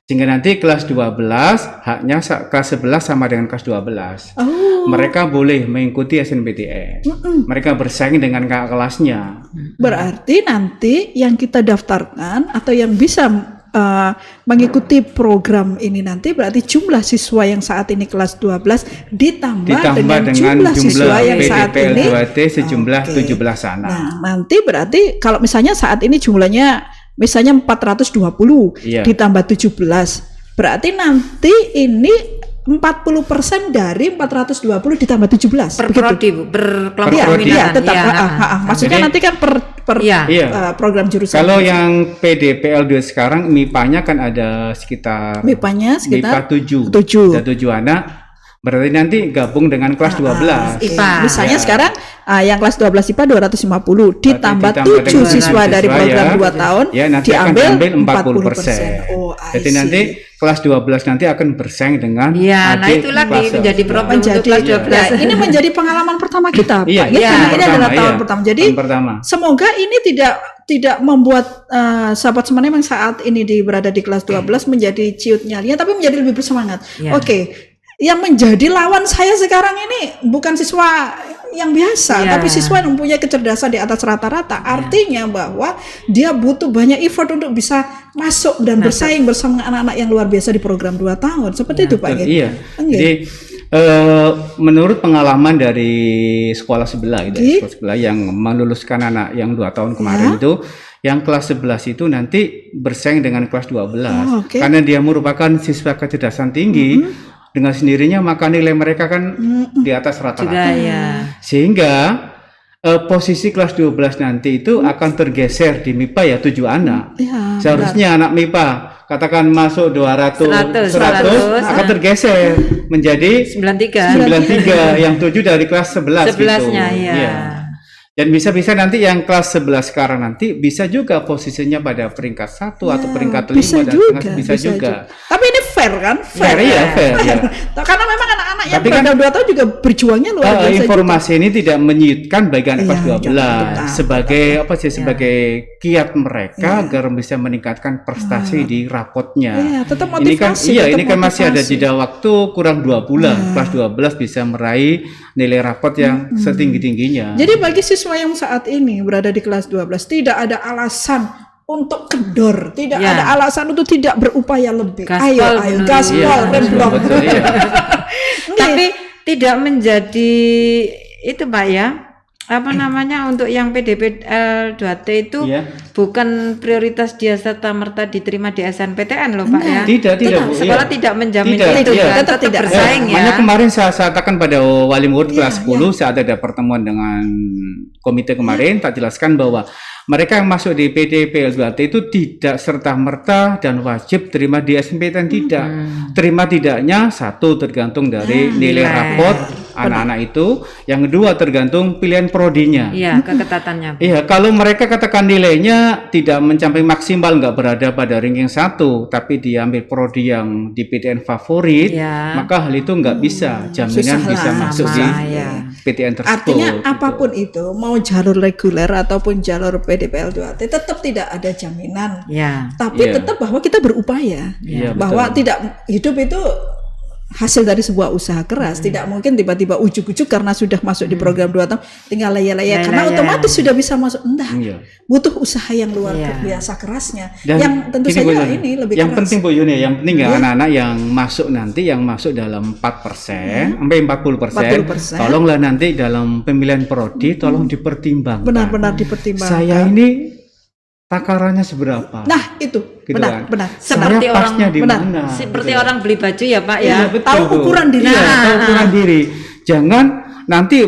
Sehingga nanti kelas 12 haknya kelas 11 sama dengan kelas 12. Mereka boleh mengikuti SNMPTN. Mereka bersaing dengan kakak kelasnya. Berarti nanti yang kita daftarkan atau yang bisa mengikuti program ini nanti berarti jumlah siswa yang saat ini kelas 12 ditambah dengan jumlah siswa yang saat ini 2T sejumlah 17 anak. Nah, nanti berarti kalau misalnya saat ini jumlahnya misalnya 420 ditambah 17, berarti nanti ini 40% dari 420 ditambah 17 per prodi Bu, per kelompok minat. Tetap. Maksudnya nanti kan per program jurusan. Kalau yang PDPL 2 sekarang MIPA-nya kan ada sekitar MIPA 7 anak. Berarti nanti gabung dengan kelas 12 IPA. Misalnya sekarang yang kelas 12 IPA 250 ditambah 7 siswa dari program 2 tahun nanti diambil akan 40%. Jadi nanti kelas 12 nanti akan bersaing dengan adik itu lagi menjadi problem untuk kelas 12. Ini menjadi pengalaman pertama kita, Pak. Ini adalah tahun pertama. Jadi semoga ini tidak membuat sahabat Semanema yang saat ini berada di kelas 12 menjadi ciut nyalinya, tapi menjadi lebih bersemangat. Yang menjadi lawan saya sekarang ini bukan siswa yang biasa, tapi siswa yang mempunyai kecerdasan di atas rata-rata. Artinya bahwa dia butuh banyak effort untuk bisa masuk dan bersaing bersama anak-anak yang luar biasa di program 2 tahun. Seperti itu Pak. Iya. Jadi Menurut pengalaman dari sekolah sebelah gitu, sekolah sebelah yang meluluskan anak yang 2 tahun kemarin itu, yang kelas 11 itu nanti bersaing dengan kelas 12. Karena dia merupakan siswa kecerdasan tinggi, dengan sendirinya maka nilai mereka kan di atas rata-rata. Sehingga posisi kelas 12 nanti itu akan tergeser di MIPA ya 7 anak. Seharusnya anak MIPA katakan masuk 100 akan tergeser menjadi 93 yang 7 dari kelas 11 gitu. Ya. Dan bisa-bisa nanti yang kelas 11 sekarang nanti bisa juga posisinya pada peringkat 1 atau peringkat 5 dan bisa juga. Tapi ini fair kan? Fair. Karena memang anak-anak yang berada 2 tahun juga berjuangnya luar biasa. Informasi ini tidak menyulitkan bagi anak kelas 12 sebagai sebagai kiat mereka agar bisa meningkatkan prestasi di rapotnya. Tetap motivasi. Ini kan masih ada jeda waktu kurang 2 bulan. Kelas 12 bisa meraih nilai rapot yang setinggi-tingginya. Jadi bagi siswa yang saat ini berada di kelas 12 tidak ada alasan untuk kendor, tidak ada alasan untuk tidak berupaya lebih. Ayo gaspol, remblong. Tapi tidak menjadi itu Pak ya. Apa namanya untuk yang PDPL 2T itu bukan prioritas dia serta-merta diterima di SNPTN loh Pak ya. Tidak Bu. Sekolah tidak menjamin itu kan, tetap bersaing ya. Makanya kemarin saya katakan pada wali murid kelas 10 saat ada pertemuan dengan komite kemarin, tak jelaskan bahwa mereka yang masuk di PDPL 2T itu tidak serta-merta dan wajib terima di SNPTN, tidak. Terima tidaknya satu tergantung dari nilai rapot anak-anak itu, yang kedua tergantung pilihan prodinya. Iya, keketatannya. Iya, kalau mereka katakan nilainya tidak mencapai maksimal, nggak berada pada ranking 1, tapi diambil prodi yang di PTN favorit, maka hal itu nggak bisa jaminan bisa masuk di PTN tersebut. Artinya apapun itu, mau jalur reguler ataupun jalur PDPL 2T, tetap tidak ada jaminan. Tapi tetap bahwa kita berupaya, bahwa tidak hidup itu hasil dari sebuah usaha keras. Tidak mungkin tiba-tiba ujuk-ujuk karena sudah masuk di program 2 tahun tinggal laya-laya karena otomatis sudah bisa masuk. Butuh usaha yang luar biasa kerasnya. Dan yang tentu saja ini lebih yang keras. penting Bu Yuni, yang penting anak-anak yang masuk nanti yang masuk dalam 4% sampai 40%, tolonglah nanti dalam pemilihan prodi tolong dipertimbangkan. Benar-benar dipertimbangkan. Saya ini takarannya seberapa? Nah, itu gitu benar. Seperti orang seperti orang beli baju ya Pak ya. Tahu ukuran diri. Tahu ukuran diri. Jangan nanti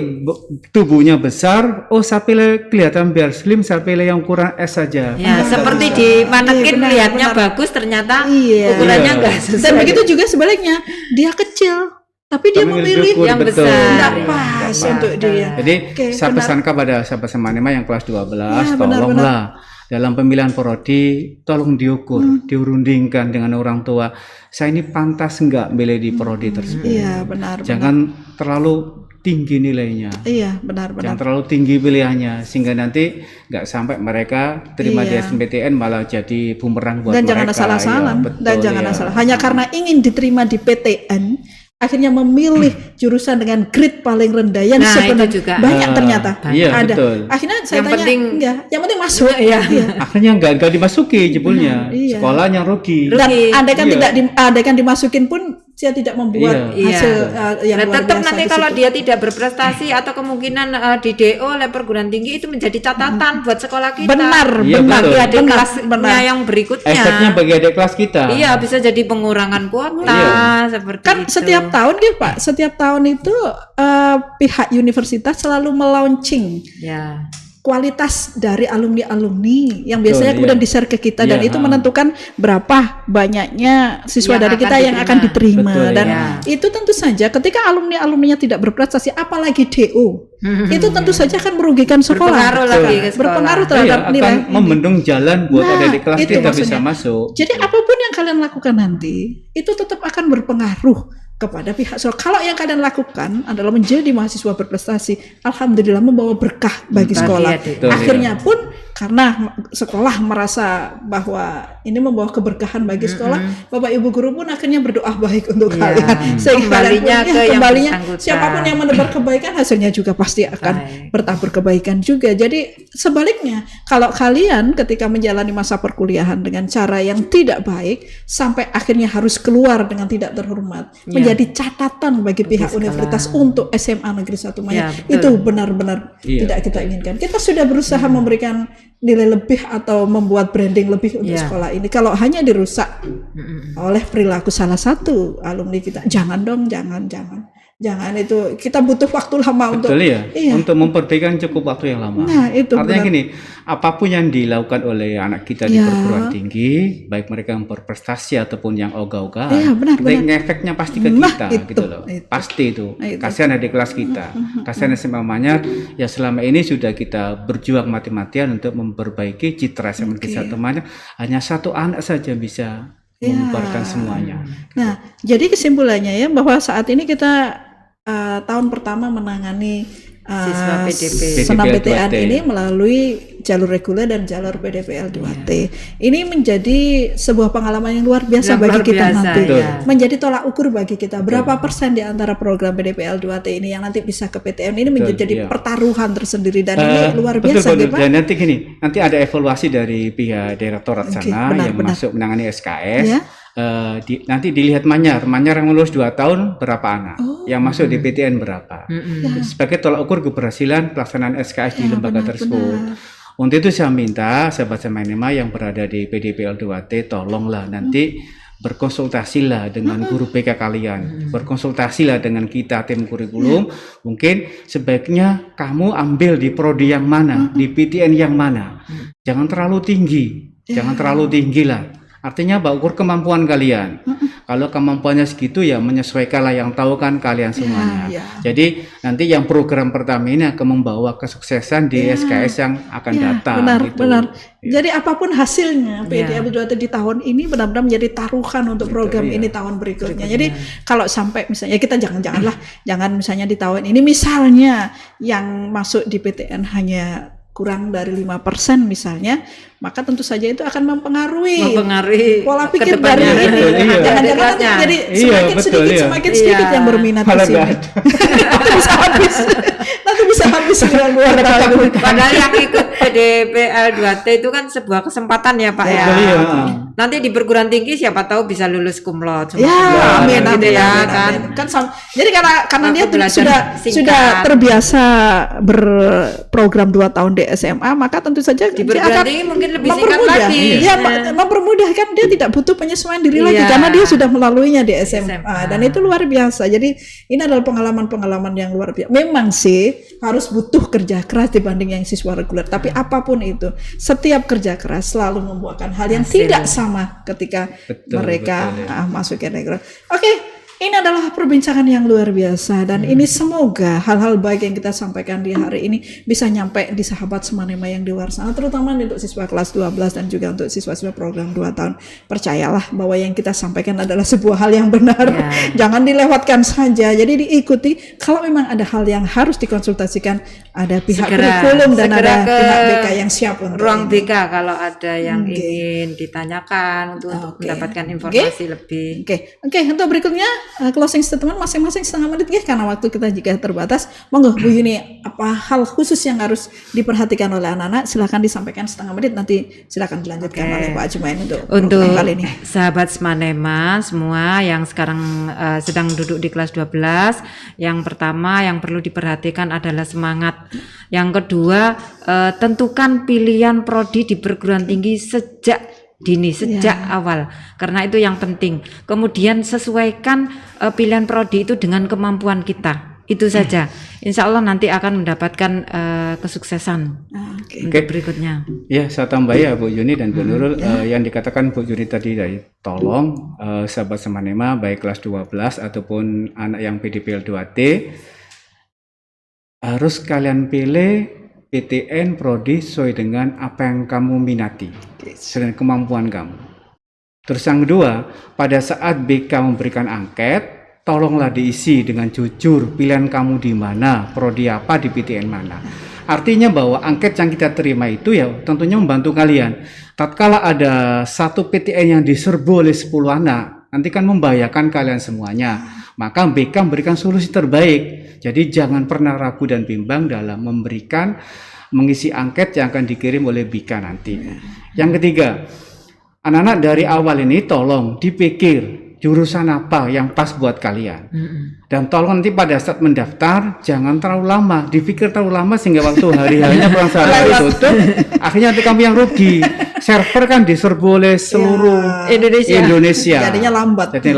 tubuhnya besar, sapile kelihatan biar slim, sapile yang ukuran S saja. Ya, seperti di manekin lihatnya bagus ternyata ukurannya enggak sesuai. Dan begitu juga sebaliknya, dia kecil tapi dia memilih yang besar. Tidak pas untuk dia. Jadi saya pesan kepada sahabat Semanema yang kelas 12, tolonglah dalam pemilihan prodi tolong diukur, diurundingkan dengan orang tua. Saya ini pantas enggak milih di prodi tersebut. Iya, benar. Jangan terlalu tinggi nilainya. Iya, benar. Jangan terlalu tinggi pilihannya sehingga nanti enggak sampai mereka terima di SNPTN malah jadi bumerang buat mereka. Dan mereka. jangan asal-asalan. Dan jangan asal. Hanya karena ingin diterima di PTN akhirnya memilih jurusan dengan grade paling rendah yang sebenarnya juga banyak ternyata ada. Betul. Akhirnya saya tanya, yang penting masuk Akhirnya enggak dimasuki jebulnya. Sekolahnya rugi. Dan andaikan dimasukin pun dia tidak membuat hasil yang luar biasa. Tetap nanti kalau dia tidak berprestasi atau kemungkinan di DO oleh perguruan tinggi itu menjadi catatan buat sekolah kita. Benar. Bagi adik kelasnya yang berikutnya. Efeknya bagi adik kelas kita. Iya, bisa jadi pengurangan kuota seperti kan itu. Setiap tahun gitu Pak, setiap tahun itu pihak universitas selalu melaunching kualitas dari alumni-alumni yang biasanya kemudian di-share ke kita dan itu menentukan berapa banyaknya siswa dari kita yang akan diterima dan itu tentu saja ketika alumni-alumninya tidak berprestasi apalagi DO itu tentu saja akan merugikan sekolah, berpengaruh terhadap nilai, akan membendung jalan buat adik kelas kita bisa masuk. Jadi apapun yang kalian lakukan nanti itu tetap akan berpengaruh kepada pihak sekolah. Kalau yang kalian lakukan adalah menjadi mahasiswa berprestasi, alhamdulillah membawa berkah bagi sekolah. Akhirnya pun karena sekolah merasa bahwa ini membawa keberkahan bagi sekolah, Bapak Ibu guru pun akhirnya berdoa baik untuk kalian. Sehingga kembalinya siapapun yang menebar kebaikan hasilnya juga pasti akan bertabur kebaikan juga. Jadi sebaliknya, kalau kalian ketika menjalani masa perkuliahan dengan cara yang tidak baik sampai akhirnya harus keluar dengan tidak terhormat, menjadi catatan bagi pihak universitas untuk SMA Negeri 1 Mayan, itu benar-benar tidak kita inginkan. Kita sudah berusaha memberikan nilai lebih atau membuat branding lebih untuk sekolah ini. Kalau hanya dirusak oleh perilaku salah satu alumni kita, jangan dong, jangan itu, kita butuh waktu lama untuk untuk memperbaikan cukup waktu yang lama. Nah, itu artinya gini, apapun yang dilakukan oleh anak kita di perguruan tinggi, baik mereka yang berprestasi ataupun yang ogah-ogahan, efeknya pasti ke kita, gitu loh. Pasti itu. Kasihan adik kelas kita, kasihan SMA Manyar ya selama ini sudah kita berjuang mati-matian untuk memperbaiki citra SMA Negeri 1 Manyar. Hanya satu anak saja bisa membubarkan semuanya. Nah, jadi kesimpulannya ya bahwa saat ini kita tahun pertama menangani siswa senam PTN ini melalui jalur reguler dan jalur PDPL 2T. Ini menjadi sebuah pengalaman yang luar biasa bagi kita nanti. Menjadi tolak ukur bagi kita. Berapa persen di antara program PDPL 2T ini yang nanti bisa ke PTN ini menjadi pertaruhan tersendiri, dan ini luar biasa. Dan nanti gini, nanti ada evaluasi dari pihak direktorat sana yang masuk menangani SKS. Nanti dilihat Manyar yang lulus 2 tahun berapa anak, yang masuk di PTN berapa, sebagai tolak ukur keberhasilan pelaksanaan SKS di lembaga tersebut. Untuk itu saya minta sahabat SMA yang berada di PDPL 2T, tolonglah nanti berkonsultasilah dengan guru BK kalian, berkonsultasilah dengan kita tim kurikulum. Mungkin sebaiknya kamu ambil di prodi yang mana, di PTN yang mana. Jangan terlalu tinggi lah. Artinya ukur kemampuan kalian. Kalau kemampuannya segitu ya menyesuaikanlah, yang tahu kan kalian semuanya. Jadi nanti yang program pertama ini akan membawa kesuksesan di SKS yang akan datang. Benar. Jadi apapun hasilnya PDPL 2T di tahun ini benar-benar menjadi taruhan untuk program ini tahun berikutnya. Jadi kalau sampai misalnya kita jangan misalnya di tahun ini misalnya yang masuk di PTN hanya kurang dari 5% misalnya, maka tentu saja itu akan mempengaruhi pola pikir dari ini. Jangan-jangan jadi semakin sedikit yang berminat di sini. Nanti bisa habis dengan luar. Padahal yang ikut PDPL 2T itu kan sebuah kesempatan ya Pak ya. Nanti di perguruan tinggi siapa tahu bisa lulus cum laude. Amin. Jadi karena dia sudah terbiasa berprogram 2 tahun di SMA, maka tentu saja di perguruan tinggi mungkin lebih singkat lagi. Mempermudah kan, dia tidak butuh penyesuaian diri lagi karena dia sudah melaluinya di SMA. Dan itu luar biasa. Jadi ini adalah pengalaman yang luar biasa. Memang sih harus butuh kerja keras dibanding yang siswa reguler. Tapi apapun itu, setiap kerja keras selalu membuahkan hal yang tidak sama ketika mereka masuk ke reguler. Oke. Ini adalah perbincangan yang luar biasa, dan ini semoga hal-hal baik yang kita sampaikan di hari ini bisa nyampe di sahabat Semanema yang di luar sana, terutama untuk siswa kelas 12 dan juga untuk siswa-siswa program 2 tahun. Percayalah bahwa yang kita sampaikan adalah sebuah hal yang benar. Jangan dilewatkan saja. Jadi diikuti. Kalau memang ada hal yang harus dikonsultasikan, ada pihak kurikulum dan ada pihak BK yang siap untuk ruang BK kalau ada yang ingin ditanyakan untuk mendapatkan informasi lebih. Oke, untuk berikutnya closing statement masing-masing setengah menit ya, karena waktu kita juga terbatas. Monggo Bu Yuni, apa hal khusus yang harus diperhatikan oleh anak-anak? Silakan disampaikan setengah menit, nanti silakan dilanjutkan oleh Pak Ajumain untuk kali ini. Sahabat Semanema semua yang sekarang sedang duduk di kelas 12, yang pertama yang perlu diperhatikan adalah semangat. Yang kedua, tentukan pilihan prodi di perguruan tinggi sejak awal, karena itu yang penting. Kemudian sesuaikan pilihan prodi itu dengan kemampuan kita, itu saja. Insya Allah nanti akan mendapatkan kesuksesan untuk berikutnya. Ya, saya tambah ya Bu Yuni dan Bu Nurul, yang dikatakan Bu Yuni tadi, tolong sahabat Semanema baik kelas 12 ataupun anak yang PDPL 2T harus kalian pilih PTN prodi sesuai dengan apa yang kamu minati, sesuai dengan kemampuan kamu. Terus yang kedua, pada saat BK memberikan angket, tolonglah diisi dengan jujur pilihan kamu di mana, prodi apa, di PTN mana. Artinya bahwa angket yang kita terima itu ya tentunya membantu kalian. Tatkala ada satu PTN yang diserbu oleh 10 anak, nanti kan membahayakan kalian semuanya. Maka BK memberikan solusi terbaik. Jadi jangan pernah ragu dan bimbang dalam mengisi angket yang akan dikirim oleh BK nanti. Yang ketiga, anak-anak dari awal ini tolong dipikir jurusan apa yang pas buat kalian. Dan tolong nanti pada saat mendaftar jangan terlalu lama, dipikir terlalu lama sehingga waktu hari-harinya pelaksanaan ditutup, akhirnya nanti kamu yang rugi. Server kan diserbu oleh seluruh Indonesia. Jadinya lambat. Jadi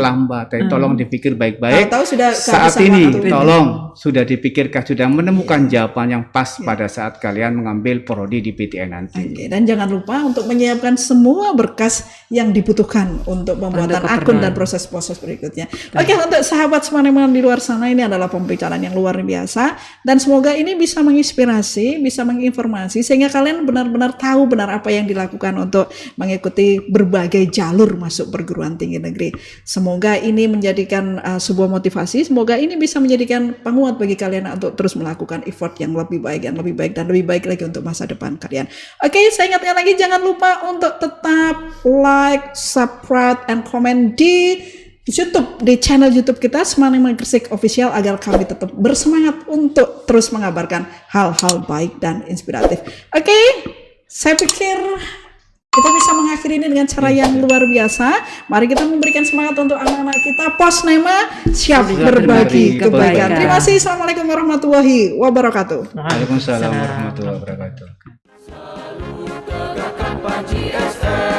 tolong dipikir baik-baik. Tahu sudah saat ini tolong sudah dipikirkan, sudah menemukan jawaban yang pas pada saat kalian mengambil prodi di PTN nanti. Dan jangan lupa untuk menyiapkan semua berkas yang dibutuhkan untuk pembuatan akun dan proses-proses berikutnya. Oke, untuk sahabat Smanema di luar sana, ini adalah pembicaraan yang luar biasa dan semoga ini bisa menginspirasi, bisa menginformasi sehingga kalian benar-benar tahu benar apa yang dilakukan untuk mengikuti berbagai jalur masuk perguruan tinggi negeri. Semoga ini menjadikan sebuah motivasi, semoga ini bisa menjadikan penguat bagi kalian untuk terus melakukan effort yang lebih baik dan lebih baik lagi untuk masa depan kalian. Oke, saya ingatkan lagi jangan lupa untuk tetap like, subscribe, and comment di YouTube, di channel YouTube kita Smanema Gresik Official agar kami tetap bersemangat untuk terus mengabarkan hal-hal baik dan inspiratif. Oke, saya pikir kita bisa mengakhiri ini dengan cara yang luar biasa. Mari kita memberikan semangat untuk anak-anak kita. Posnema siap berbagi kebaikan. Terima kasih. Assalamualaikum warahmatullahi wabarakatuh. Waalaikumsalam warahmatullahi wabarakatuh. Selalu tegakkan Panji ST.